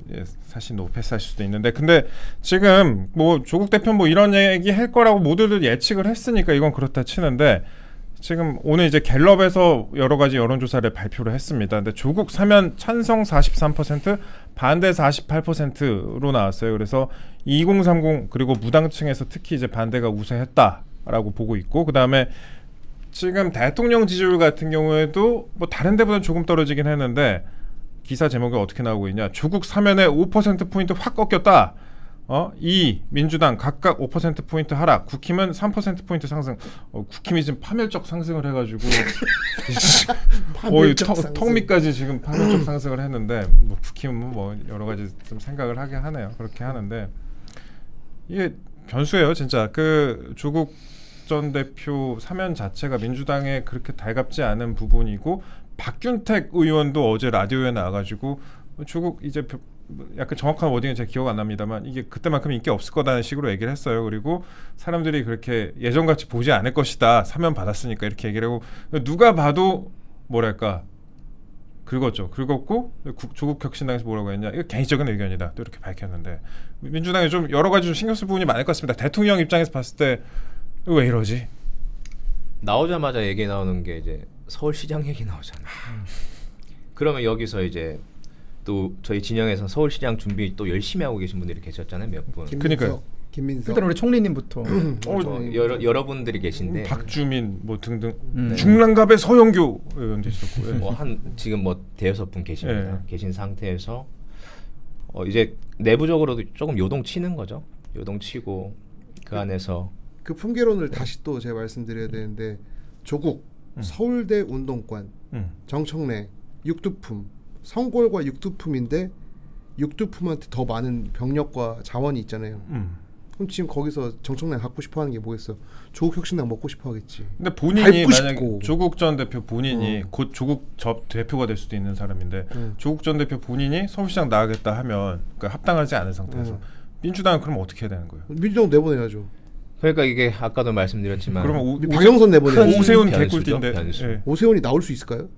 S1: 사실 노 패스할 수도 있는데 근데 지금 뭐 조국 대표 뭐 이런 얘기 할 거라고 모두들 예측을 했으니까 이건 그렇다 치는데 지금 오늘 이제 갤럽에서 여러 가지 여론조사를 발표를 했습니다. 근데 조국 사면 찬성 43%, 반대 48%로 나왔어요. 그래서 2030 그리고 무당층에서 특히 이제 반대가 우세했다라고 보고 있고 그 다음에 지금 대통령 지지율 같은 경우에도 뭐 다른 데보다는 조금 떨어지긴 했는데 기사 제목이 어떻게 나오고 있냐? 조국 사면에 5%포인트 확 꺾였다. 민주당 각각 5%포인트 하락, 국힘은 3%포인트 상승. 국힘이 지금 파멸적 상승을 해가지고 턱 밑까지 지금 파멸적 상승을 했는데 뭐 국힘은 뭐 여러 가지 좀 생각을 하게 하네요. 그렇게 하는데 이게 변수예요, 진짜. 그 조국 전 대표 사면 자체가 민주당에 그렇게 달갑지 않은 부분이고 박균택 의원도 어제 라디오에 나와가지고 조국 이제 약간 정확한 워딩은 제가 기억 안 납니다만 이게 그때만큼 인기 없을 거다는 식으로 얘기를 했어요. 그리고 사람들이 그렇게 예전같이 보지 않을 것이다. 사면 받았으니까 이렇게 얘기를 하고 누가 봐도 뭐랄까 긁었죠. 긁었고 조국 혁신당에서 뭐라고 했냐. 이거 개인적인 의견이다. 또 이렇게 밝혔는데 민주당에 좀 여러 가지 좀 신경 쓸 부분이 많을 것 같습니다. 대통령 입장에서 봤을 때 왜 이러지?
S4: 나오자마자 얘기 나오는 게 이제 서울시장 얘기 나오잖아. 그러면 여기서 이제 또 저희 진영에서 서울시장 준비 또 열심히 하고 계신 분들이 계셨잖아요, 몇 분.
S1: 그러니까요.
S3: 김민석.
S2: 일단 우리 총리님부터
S4: 여러분들이 계신데
S1: 박주민 뭐 등등 중랑갑의 서영교 의원도 있었고
S4: 뭐 한 지금 뭐 대여섯 분 계십니다.
S1: 네.
S4: 계신 상태에서 이제 내부적으로도 조금 요동치는 거죠. 요동치고 그 안에서
S3: 그 풍계론을 다시 또 제가 말씀드려야 되는데 조국, 서울대 운동권, 정청래, 육두품, 성골과 육두품인데 육두품한테 더 많은 병력과 자원이 있잖아요. 그럼 지금 거기서 정청래 갖고 싶어하는 게 뭐겠어? 조국 혁신당 먹고 싶어하겠지.
S1: 근데 본인이
S3: 밟고
S1: 만약
S3: 싶고.
S1: 조국 전 대표 본인이 곧 조국 대표가 될 수도 있는 사람인데 조국 전 대표 본인이 서울시장 나가겠다 하면 그러니까 합당하지 않은 상태에서 민주당은 그럼 어떻게 해야 되는 거예요?
S3: 민주당 내보내야죠.
S4: 그러니까 이게 아까도 말씀드렸지만
S1: 그러면
S3: 박영선 내보내야죠.
S1: 오세훈
S4: 변수죠,
S1: 개꿀띠인데
S4: 변수.
S1: 예.
S3: 오세훈이 나올 수 있을까요?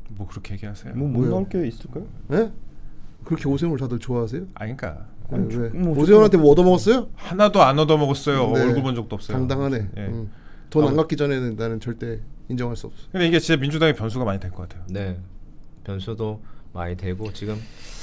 S1: 뭐 그렇게 얘기하세요?
S5: 뭐 못 나올 게 있을까요?
S3: 예? 그렇게 오세훈을 다들 좋아하세요?
S1: 아니까
S3: 왜?
S5: 뭐
S3: 오세훈한테 뭐 얻어먹었어요?
S1: 하나도 안 얻어먹었어요.
S3: 네.
S1: 얼굴 본 적도 없어요.
S3: 당당하네.
S1: 예.
S3: 돈 안 갚기 전에는 나는 절대 인정할 수 없어.
S1: 근데 이게 진짜 민주당의 변수가 많이 될 것 같아요.
S4: 네 변수도 많이 되고 지금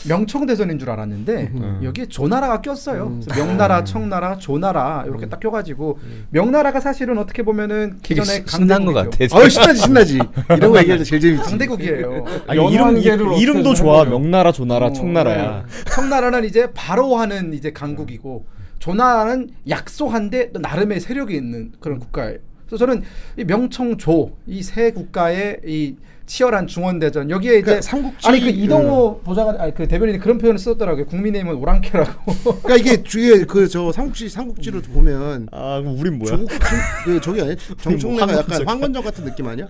S2: 명청 대선인 줄 알았는데 여기에 조나라가 꼈어요. 그래서 명나라, 청나라, 조나라 이렇게 딱 껴가지고 명나라가 사실은 어떻게 보면은 기존에
S4: 신난 것 같아.
S3: 아유 신나지. 이런 거 얘기할 때 제일 재밌지.
S2: 강대국이에요.
S5: 아니, 이름도 좋아. 명나라, 조나라, 청나라야.
S2: 청나라는 이제 바로 하는 이제 강국이고 조나라는 약소한데 또 나름의 세력이 있는 그런 국가예요. 그래서 저는 이 명청조 이 세 국가의 이 치열한 중원대전 여기에 이제
S3: 그러니까 삼국지
S2: 아니 그 이동호 보좌관 아니 그 대변인이 그런 표현을 썼더라고요. 국민의힘은 오랑캐라고.
S3: 그러니까 이게 주위에 그 저 삼국지로 보면
S5: 아 그럼 우린 뭐야?
S3: 조국 그 저기 아니야? 정청래가 약간
S5: 황건적.
S3: 황건적 같은 느낌 아니야?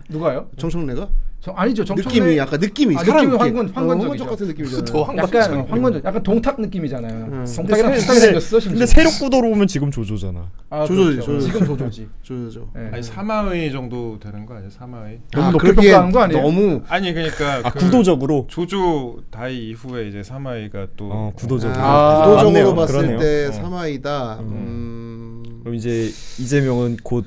S2: 누가요?
S3: 정청래가?
S2: 아니죠. 정청래
S3: 느낌이 약간 느낌이
S2: 아,
S3: 사람
S2: 느낌이
S3: 느낌.
S2: 황건적이죠.
S3: 황건적 같은 느낌이잖아.
S2: 약간 황건적 약간 동탁 느낌이잖아요.
S3: 근데
S2: 동탁이랑 비슷하게 생겼어. 심지어.
S5: 근데 세력구도로 오면 지금 조조잖아.
S2: 아,
S3: 조조지,
S2: 그렇죠.
S3: 조조.
S2: 지금 조조지.
S3: 저저.
S2: 네.
S1: 아니 사마의 정도 되는 거 아니야? 사마의.
S2: 너무 높게 평가한 거 아니에요?
S3: 너무
S1: 아니 그러니까
S5: 아
S1: 그
S5: 구도적으로.
S1: 조조 다이 이후에 이제 사마이가 또
S5: 구도적으로.
S3: 구도적으로
S5: 맞네요.
S3: 봤을
S5: 그러네요.
S3: 때
S5: 어.
S3: 사마이다.
S5: 그럼 이제 이재명은 곧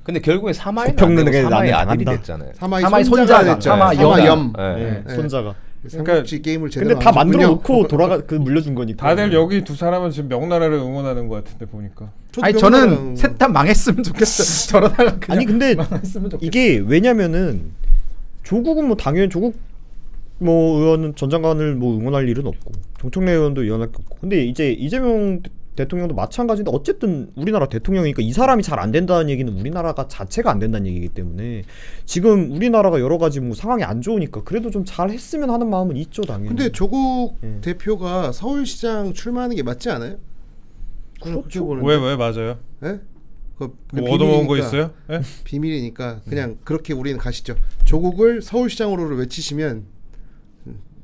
S4: 근데 결국에 사마이는
S5: 고평론에게
S4: 사마이
S5: 나는
S4: 아들이
S5: 당한다.
S4: 됐잖아요.
S2: 사마이
S3: 손자가
S2: 손자가
S3: 됐죠.
S2: 사마염.
S3: 사마염.
S4: 네.
S5: 네, 손자가.
S3: 삼국지 게임을 제대로
S5: 근데 다
S3: 안 하셨군요.
S5: 만들어 놓고 돌아가 그 물려준 거니까.
S1: 다들 여기 두 사람은 지금 명나라를 응원하는 것 같은데 보니까.
S3: 저도
S2: 아니
S3: 명나라랑
S2: 저는 셋 다 망했으면 좋겠어. 저러다가 그냥
S5: 아니 근데
S2: 망했으면 좋겠어.
S5: 이게 왜냐면은 조국은 뭐 당연히 조국 뭐 의원은 전 장관을 뭐 응원할 일은 없고 정청래 의원도 응원할 게 없고 근데 이제 이재명 대통령도 마찬가지인데 어쨌든 우리나라 대통령이니까 이 사람이 잘 안 된다는 얘기는 우리나라가 자체가 안 된다는 얘기이기 때문에 지금 우리나라가 여러 가지 뭐 상황이 안 좋으니까 그래도 좀 잘 했으면 하는 마음은 있죠 당연히.
S3: 근데 조국
S5: 예.
S3: 대표가 서울시장 출마하는 게 맞지 않아요? 저는 그렇게 보는데.
S1: 왜 맞아요?
S3: 예? 그
S1: 뭐 얻어먹은 거
S3: 비밀이니까.
S1: 있어요? 예?
S3: 비밀이니까 그냥 그렇게 우리는 가시죠. 조국을 서울시장으로 외치시면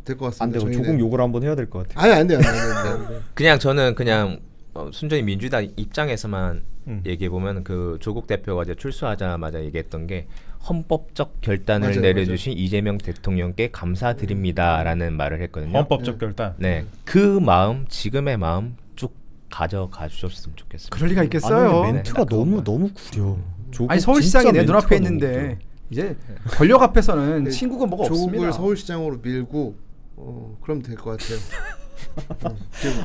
S3: 될 것 같습니다.
S5: 안 되고
S3: 저희는.
S5: 조국 욕을 한번 해야 될 것 같아.
S3: 아니 안 돼요. 안 돼요.
S4: 그냥 저는 그냥 순전히 민주당 입장에서만
S1: 음.
S4: 얘기해 보면 그 조국 대표가 이제 출소하자마자 얘기했던 게 헌법적 결단을
S3: 맞아요,
S4: 내려주신 이재명 대통령께 감사드립니다라는 말을 했거든요.
S1: 헌법적 결단.
S4: 네, 그 마음 지금의 마음 쭉 가져가 주셨으면 좋겠습니다.
S2: 그럴 리가
S5: 아니
S2: 있겠어요.
S5: 근데 멘트가
S4: 네,
S5: 너무 구려. 조국
S2: 아니 서울시장이
S5: 진짜
S2: 내
S5: 멘트가
S2: 눈앞에
S5: 너무
S2: 있는데 이제 권력 앞에서는
S3: 네,
S2: 친구가 뭐가
S3: 조국을
S2: 없습니다.
S3: 서울시장으로 밀고 그럼 될 것 같아요.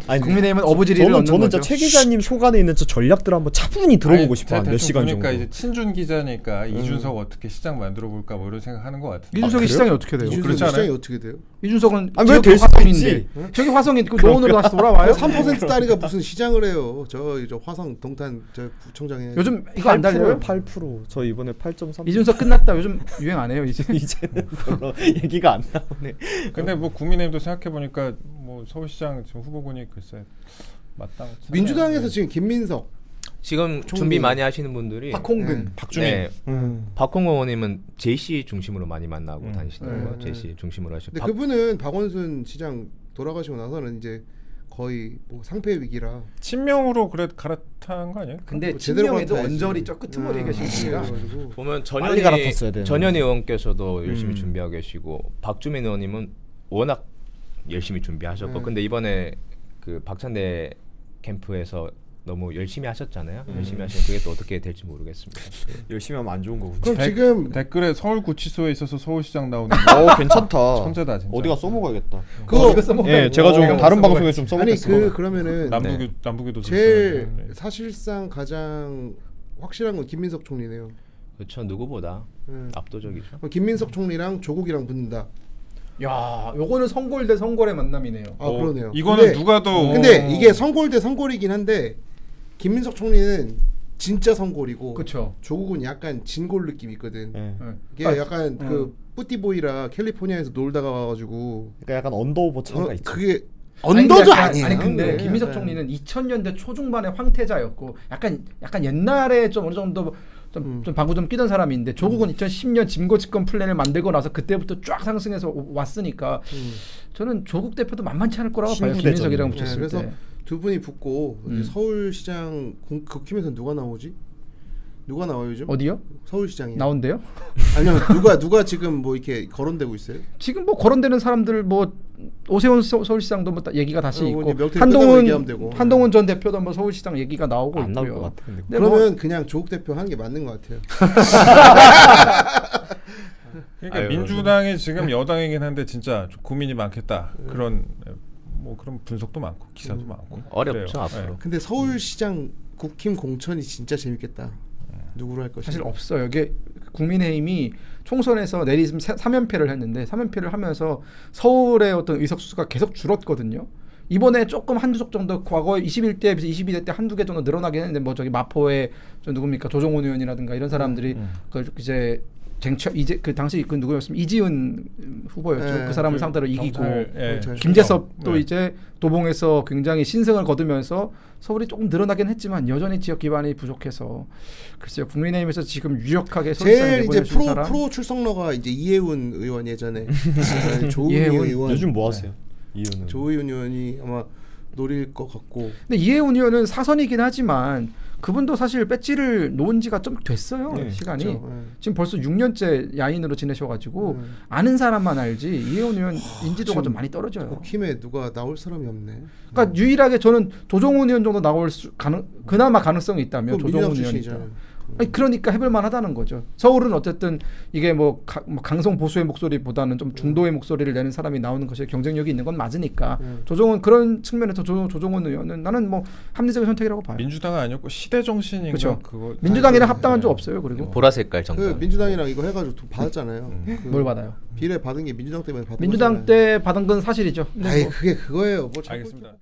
S5: 아니,
S2: 국민의힘은 어부지리를
S5: 저는
S2: 얻는
S5: 저는
S2: 거죠.
S5: 최 기자님 속안에 있는 저 전략들 한번 차분히 들어보고
S1: 아니,
S5: 싶어
S1: 제가
S5: 몇
S1: 대충
S5: 시간
S1: 보니까
S5: 정도.
S1: 이제 친준 기자니까 이준석 어떻게 시장 만들어 볼까 뭐 이런 생각하는 것 같은데.
S2: 이준석이
S5: 그래요?
S2: 시장이 어떻게 돼요?
S3: 이준석
S1: 그렇지 않아요?
S3: 시장이 어떻게 돼요?
S2: 이준석은
S5: 아니, 왜
S2: 지역이
S5: 될 수도
S2: 화성인데
S5: 있지.
S2: 저기 화성인 그 노원으로 다시 돌아와요?
S3: 3% 딸이가 무슨 시장을 해요? 저 화성 동탄 저 구청장에
S2: 요즘 이거 안 달려요?
S5: 8%. 저 이번에 8.3.
S2: 이준석 끝났다. 요즘 유행 안 해요 이제.
S5: 이제는 별로 얘기가 안 나오네.
S1: 근데 뭐 국민의힘도 생각해 보니까 뭐 서울시장 지금 후보군이 글쎄 마땅.
S3: 민주당에서 지금 김민석,
S4: 지금
S3: 총리.
S4: 준비 많이 하시는 분들이
S2: 박홍근,
S1: 박주민.
S4: 네, 박홍근 의원님은 JC 중심으로 많이 만나고 다니시는 거예요.
S3: 네.
S4: JC 중심으로 하시고.
S3: 근데 그분은 박원순 시장 돌아가시고 나서는 이제 거의 뭐 상패 위기라.
S1: 친명으로 그래 갈아탄 거 아니에요?
S2: 근데
S3: 뭐 제대로
S2: 친명에도
S3: 갈아타야지.
S2: 언저리 저 끄트머리에 계시니까
S3: 그래가지고
S4: 보면
S5: 빨리 갈아탔어야 되는데.
S4: 전현희 의원께서도 열심히 준비하고 계시고 박주민 의원님은 워낙 열심히 준비하셨고 근데 이번에 그 박찬대 캠프에서 너무 열심히 하셨잖아요. 열심히 하시면 그게 또 어떻게 될지 모르겠습니다.
S5: 열심히 하면 안 좋은 거고.
S3: 그럼 지금
S1: 댓글에 서울구치소에 있어서 서울시장 나오는
S5: 괜찮다.
S1: 천재다 진짜.
S5: 어디가 써먹어야겠다.
S3: 그거
S2: 이거 써먹어요.
S5: 예, 제가 좀
S2: 이거
S5: 다른
S2: 써먹어요.
S5: 방송에 좀 써먹겠습니다.
S3: 그러면은
S1: 남북에도
S3: 제일
S1: 좀
S3: 사실상 가장 확실한 건 김민석 총리네요.
S4: 그렇죠. 누구보다 압도적이죠.
S3: 그럼 김민석 총리랑 조국이랑 붙는다.
S2: 야, 요거는 성골 대 성골의 만남이네요.
S3: 아 그러네요.
S1: 이거는
S3: 근데,
S1: 누가 더
S3: 근데 이게 성골 대 성골이긴 한데 김민석 총리는 진짜 성골이고
S2: 그렇죠.
S3: 조국은 약간 진골 느낌이 있거든.
S5: 예.
S3: 이게 약간 그 뿌띠보이라 캘리포니아에서 놀다가 와가지고
S5: 그러니까 약간 언더오버 차이가 있죠.
S3: 그게 언더도 아니에요.
S2: 아니 근데
S3: 네.
S2: 김민석 총리는 2000년대 초중반의 황태자였고 약간 옛날에 좀 어느 정도 좀 방구 좀 끼던 사람인데 조국은 2010년 진거집권 플랜을 만들고 나서 그때부터 쫙 상승해서 왔으니까 저는 조국 대표도 만만치 않을 거라고 봐요. 김민석이랑
S3: 네,
S2: 붙였을
S3: 그래서
S2: 때.
S3: 두 분이 붙고 이제 서울시장 국힘에서 누가 나오지? 누가 나와요 요즘?
S2: 어디요?
S3: 서울시장이요.
S2: 나온대요?
S3: 아니요 누가 지금 뭐 이렇게 거론되고 있어요?
S2: 지금 뭐 거론되는 사람들 뭐 오세훈 서울시장도 뭐 얘기가 다시
S3: 뭐
S2: 있고
S3: 이제 명태균 끝나고 얘기하면 되고.
S2: 한동훈 전 대표도 뭐 서울시장 얘기가 나오고
S5: 안 나올
S2: 있고요.
S5: 것 같아. 근데.
S2: 근데
S3: 그러면
S2: 뭐
S3: 그냥 조국 대표 하는 게 맞는 것 같아요.
S1: 그러니까
S4: 아유,
S1: 민주당이 지금 여당이긴 한데 진짜 고민이 많겠다. 그런 뭐 그런 분석도 많고 기사도 많고
S4: 어렵죠
S1: 그래요.
S4: 앞으로.
S1: 네.
S3: 근데 서울시장 국힘 공천이 진짜 재밌겠다. 누구로 할 것인가?
S2: 사실 없어요. 이게 국민의힘이 총선에서 내리즘 3연패를 했는데 3연패를 하면서 서울의 어떤 의석수가 계속 줄었거든요. 이번에 조금 한두 석 정도 과거 21대에 비해서 22대 때 한두 개 정도 늘어나긴 했는데 뭐 저기 마포의 저 누굽니까 조정훈 의원이라든가 이런 사람들이 그 이제 쟁취 이제 그 당시 그 누구였으면 이지은 후보였죠. 그 사람을 상대로 이기고 김재섭도 이제 도봉에서 굉장히 신승을 거두면서 서울이 조금 늘어나긴 했지만 여전히 지역 기반이 부족해서 글쎄요 국민의힘에서 지금 유력하게
S3: 제일 이제 프로 출석러가 이제 이해운 의원 예전에 조의훈 의원
S5: 요즘 뭐 하세요? 이해운
S3: 조의훈 의원이 아마 노릴 것 같고.
S2: 근데 이해운 의원은 사선이긴 하지만 그분도 사실 배지를 놓은 지가 좀 됐어요. 시간이.
S3: 그렇죠.
S2: 지금 벌써 6년째 야인으로 지내셔가지고 아는 사람만 알지 이해운 의원 인지도가 좀 많이 떨어져요.
S3: 국힘에 누가 나올 사람이 없네.
S2: 그러니까 유일하게 저는 조정훈 의원 정도 나올 그나마 가능성이 있다면 조정훈 의원이죠. 아니, 그러니까 해볼만 하다는 거죠. 서울은 어쨌든 이게 뭐 강성 보수의 목소리보다는 좀 중도의 목소리를 내는 사람이 나오는 것이 경쟁력이 있는 건 맞으니까 조정훈 그런 측면에서 조정훈 의원은 나는 뭐 합리적인 선택이라고 봐요.
S1: 민주당은 아니었고 시대 정신인가
S2: 그렇죠.
S1: 그거
S2: 민주당이랑 합당한 적 없어요. 그리고
S4: 보라색깔 정당.
S3: 그 민주당이랑 이거 해가지고 돈 받았잖아요.
S2: 뭘 받아요?
S3: 비례 받은 게 민주당 때문에 받은
S2: 민주당
S3: 거잖아요.
S2: 때 받은 건 사실이죠.
S3: 아이 그게 그거예요. 뭐
S1: 알겠습니다.